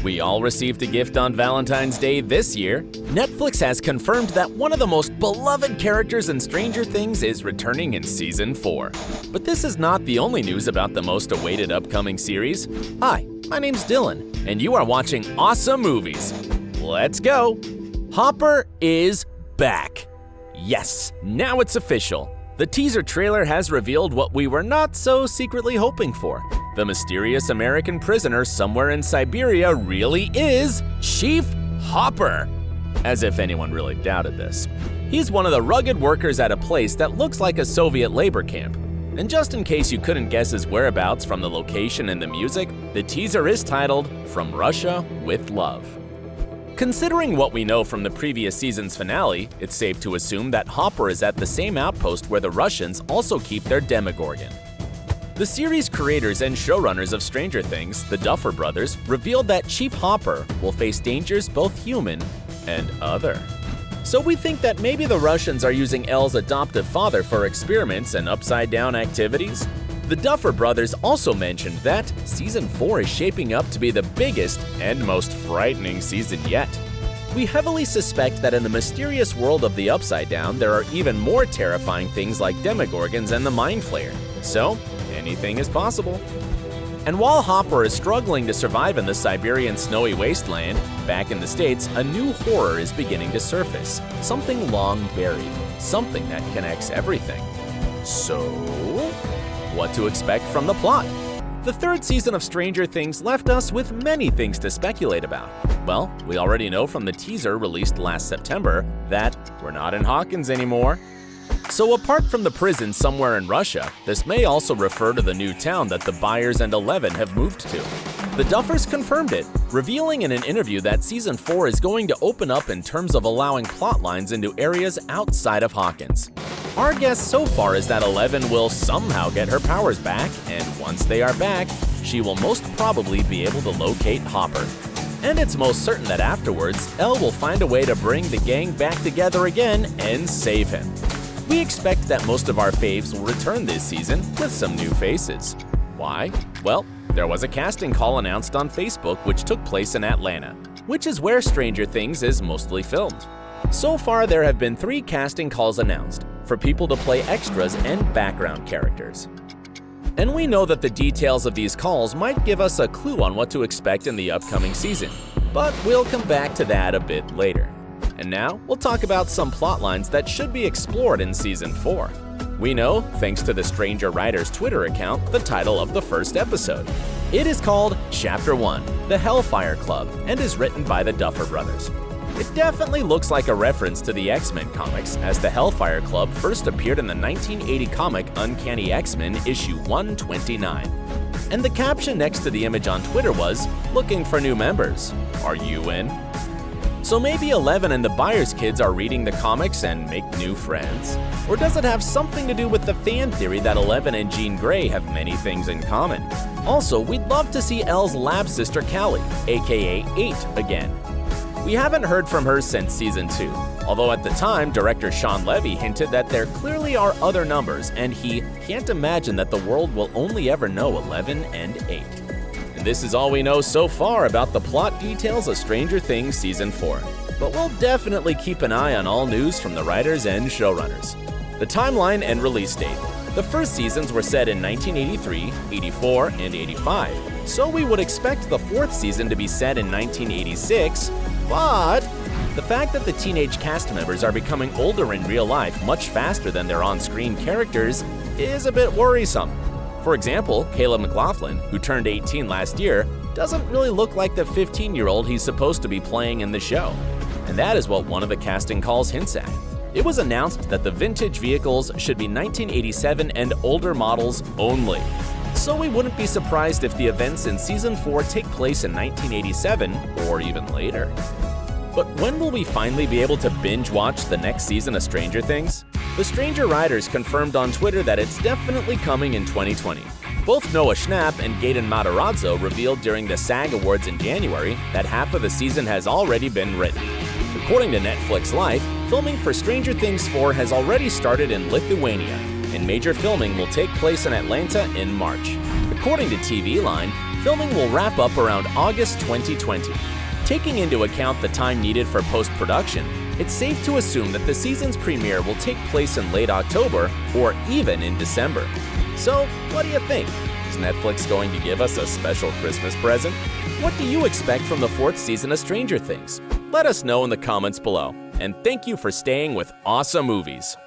We all received a gift on Valentine's Day this year. Netflix has confirmed that one of the most beloved characters in Stranger Things is returning in Season 4. But this is not the only news about the most awaited upcoming series. Hi, my name's Dylan, and you are watching Awesome Movies. Let's go! Hopper is back. Yes, now it's official. The teaser trailer has revealed what we were not so secretly hoping for. The mysterious American prisoner somewhere in Siberia really is Chief Hopper. As if anyone really doubted this. He's one of the rugged workers at a place that looks like a Soviet labor camp. And just in case you couldn't guess his whereabouts from the location and the music, the teaser is titled From Russia with Love. Considering what we know from the previous season's finale, it's safe to assume that Hopper is at the same outpost where the Russians also keep their Demogorgon. The series creators and showrunners of Stranger Things, the Duffer Brothers, revealed that Chief Hopper will face dangers both human and other. So we think that maybe the Russians are using Elle's adoptive father for experiments and upside-down activities. The Duffer Brothers also mentioned that Season 4 is shaping up to be the biggest and most frightening season yet. We heavily suspect that in the mysterious world of the Upside Down, there are even more terrifying things like Demogorgons and the Mind Flayer. So, anything is possible. And while Hopper is struggling to survive in the Siberian snowy wasteland, back in the States, a new horror is beginning to surface. Something long buried. Something that connects everything. So, what to expect from the plot? The third season of Stranger Things left us with many things to speculate about. Well, we already know from the teaser released last September that we're not in Hawkins anymore. So apart from the prison somewhere in Russia, this may also refer to the new town that the Byers and Eleven have moved to. The Duffers confirmed it, revealing in an interview that Season 4 is going to open up in terms of allowing plot lines into areas outside of Hawkins. Our guess so far is that Eleven will somehow get her powers back, and once they are back, she will most probably be able to locate Hopper. And it's most certain that afterwards, Elle will find a way to bring the gang back together again and save him. We expect that most of our faves will return this season with some new faces. Why? Well, there was a casting call announced on Facebook which took place in Atlanta, which is where Stranger Things is mostly filmed. So far, there have been 3 casting calls announced for people to play extras and background characters. And we know that the details of these calls might give us a clue on what to expect in the upcoming season, but we'll come back to that a bit later. And now, we'll talk about some plot lines that should be explored in Season 4. We know, thanks to the Stranger Writers Twitter account, the title of the first episode. It is called Chapter 1, The Hellfire Club, and is written by the Duffer Brothers. It definitely looks like a reference to the X-Men comics, as the Hellfire Club first appeared in the 1980 comic Uncanny X-Men issue 129. And the caption next to the image on Twitter was, "Looking for new members. Are you in?" So maybe Eleven and the Byers kids are reading the comics and make new friends? Or does it have something to do with the fan theory that Eleven and Jean Grey have many things in common? Also, we'd love to see Elle's lab sister Callie, aka 8, again. We haven't heard from her since Season 2, although at the time, director Sean Levy hinted that there clearly are other numbers and he can't imagine that the world will only ever know 11 and 8. And this is all we know so far about the plot details of Stranger Things Season 4, but we'll definitely keep an eye on all news from the writers and showrunners. The timeline and release date. The first seasons were set in 1983, 84, and 85, so we would expect the fourth season to be set in 1986, but the fact that the teenage cast members are becoming older in real life much faster than their on-screen characters is a bit worrisome. For example, Caleb McLaughlin, who turned 18 last year, doesn't really look like the 15-year-old he's supposed to be playing in the show. And that is what one of the casting calls hints at. It was announced that the vintage vehicles should be 1987 and older models only. So we wouldn't be surprised if the events in Season 4 take place in 1987 or even later. But when will we finally be able to binge watch the next season of Stranger Things? The Stranger Writers confirmed on Twitter that it's definitely coming in 2020. Both Noah Schnapp and Gaten Matarazzo revealed during the SAG Awards in January that half of the season has already been written. According to Netflix Life, filming for Stranger Things 4 has already started in Lithuania, and major filming will take place in Atlanta in March. According to TV Line, Filming will wrap up around August 2020. Taking into account the time needed for post-production, it's safe to assume that the season's premiere will take place in late October or even in December. So, what do you think? Is Netflix going to give us a special Christmas present? What do you expect from the 4th season of Stranger Things? Let us know in the comments below. And thank you for staying with Awesome Movies.